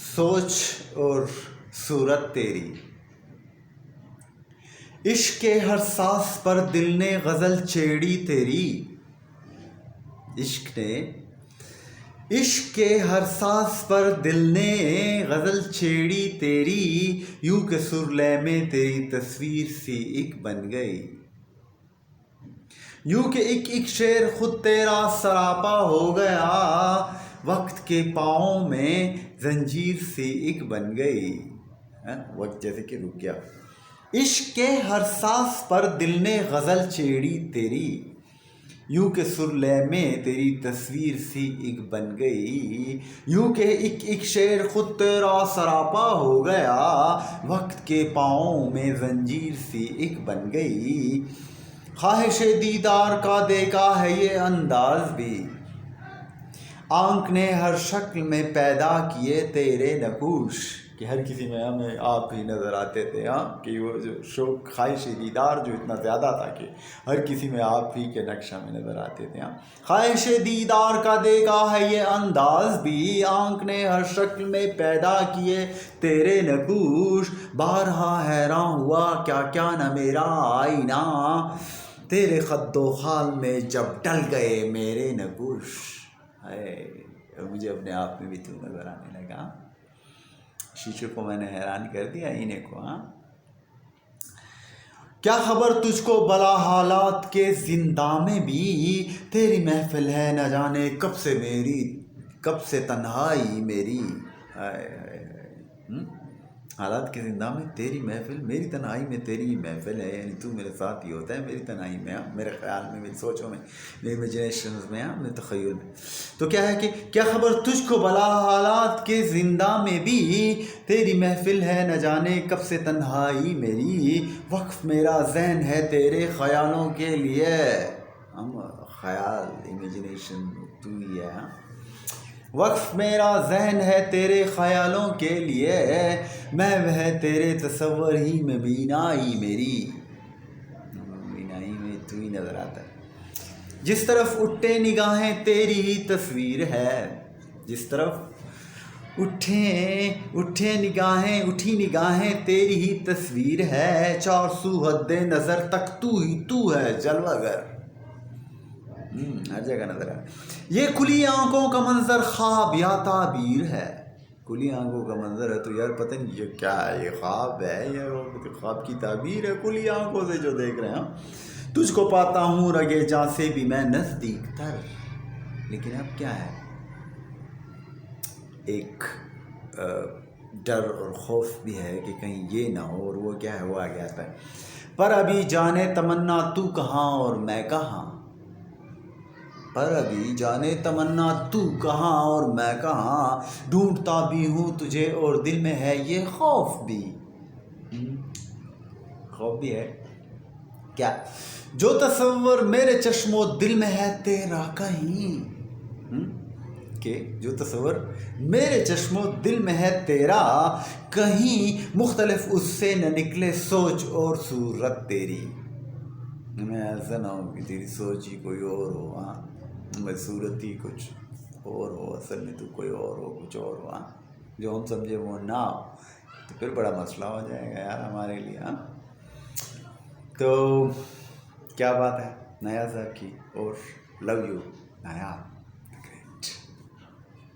سوچ اور صورت تیری، عشق کے ہر ساز پر دل نے غزل چھیڑی تیری، عشق کے ہر ساز پر دل نے غزل چھیڑی تیری، یوں کہ سرلے میں تیری تصویر سی ایک بن گئی، یوں کہ ایک شعر خود تیرا سراپا ہو گیا، وقت کے پاؤں میں زنجیر سی ایک بن گئی، وقت جیسے کہ رک گیا۔ عشق کے ہر ساز پر دل نے غزل چھیڑی تیری، یوں کہ سرلے میں تیری تصویر سی ایک بن گئی، یوں کہ ایک شعر خود تیرا سراپا ہو گیا، وقت کے پاؤں میں زنجیر سی ایک بن گئی۔ خواہش دیدار کا دیکھا ہے یہ انداز بھی، آنکھ نے ہر شکل میں پیدا کیے تیرے نقوش، کہ ہر کسی میں ہمیں آپ ہی نظر آتے تھے، کہ وہ جو شوق خواہش دیدار جو اتنا زیادہ تھا کہ ہر کسی میں آپ ہی کے نقشہ میں نظر آتے تھے۔ خواہش دیدار کا دیکھا ہے یہ انداز بھی، آنکھ نے ہر شکل میں پیدا کیے تیرے نقوش، بارہا حیران ہوا کیا کیا نہ میرا آئینہ، تیرے خد و خال میں جب ڈل گئے میرے نقوش، مجھے اپنے آپ میں بھی تو نظر آنے لگا، شیشے کو میں نے حیران کر دیا آئینے کو۔ کیا خبر تجھ کو بلا حالات کے زندہ میں بھی، تیری محفل ہے نہ جانے کب سے تنہائی میری، حالات کے زندہ میں تیری محفل، میری تنہائی میں تیری محفل ہے، یعنی تو میرے ساتھ ہی ہوتا ہے میری تنہائی میں، میرے خیال میں، میری سوچوں میں، میری امیجنیشنز میں، میرے تخیل میں۔ تو کیا ہے کہ کیا خبر تجھ کو بلا حالات کے زندہ میں بھی، تیری محفل ہے نہ جانے کب سے تنہائی میری، وقف میرا ذہن ہے تیرے خیالوں کے لیے، خیال امیجنیشن تو ہی ہے، وقف میرا ذہن ہے تیرے خیالوں کے لیے، محو ہے تیرے تصور ہی میں بینائی میری، بینائی میں تو ہی نظر آتا ہے، جس طرف اٹھے نگاہیں تیری ہی تصویر ہے، جس طرف اٹھی نگاہیں تیری ہی تصویر ہے، چار سو حد نظر تک تو ہے جلوہ گر، ہر جگہ نظر ہے، یہ کھلی آنکھوں کا منظر خواب یا تعبیر ہے، کھلی آنکھوں کا منظر ہے تو یار پتہ نہیں یہ کیا ہے، یہ خواب ہے یا خواب کی تعبیر ہے، کھلی آنکھوں سے جو دیکھ رہے ہیں، تجھ کو پاتا ہوں رگے جاں سے بھی میں نزدیک تر، لیکن اب کیا ہے، ایک ڈر اور خوف بھی ہے کہ کہیں یہ نہ ہو، اور وہ کیا ہے، وہ آگے آتا ہے، پر ابھی جانے تمنا تو کہاں اور میں کہاں، پر ابھی جانے تمنا تو کہاں اور میں کہاں، ڈھونڈتا بھی ہوں تجھے اور دل میں ہے یہ خوف بھی ہے، کیا جو تصور میرے چشم و دل میں ہے تیرا کہیں، کہ جو تصور میرے چشم و دل میں ہے تیرا کہیں، مختلف اس سے نہ نکلے سوچ اور صورت تیری، میں ایسا نہ ہو کہ تیری سوچ ہی کوئی اور ہو، میں صورت ہی کچھ اور ہو، اصل میں تو کوئی اور ہو، کچھ اور ہو، جو ہم سمجھے وہ نہ ہو، تو پھر بڑا مسئلہ ہو جائے گا یار ہمارے لیے۔ تو کیا بات ہے نیا صاحب کی، اور لو یو نیا۔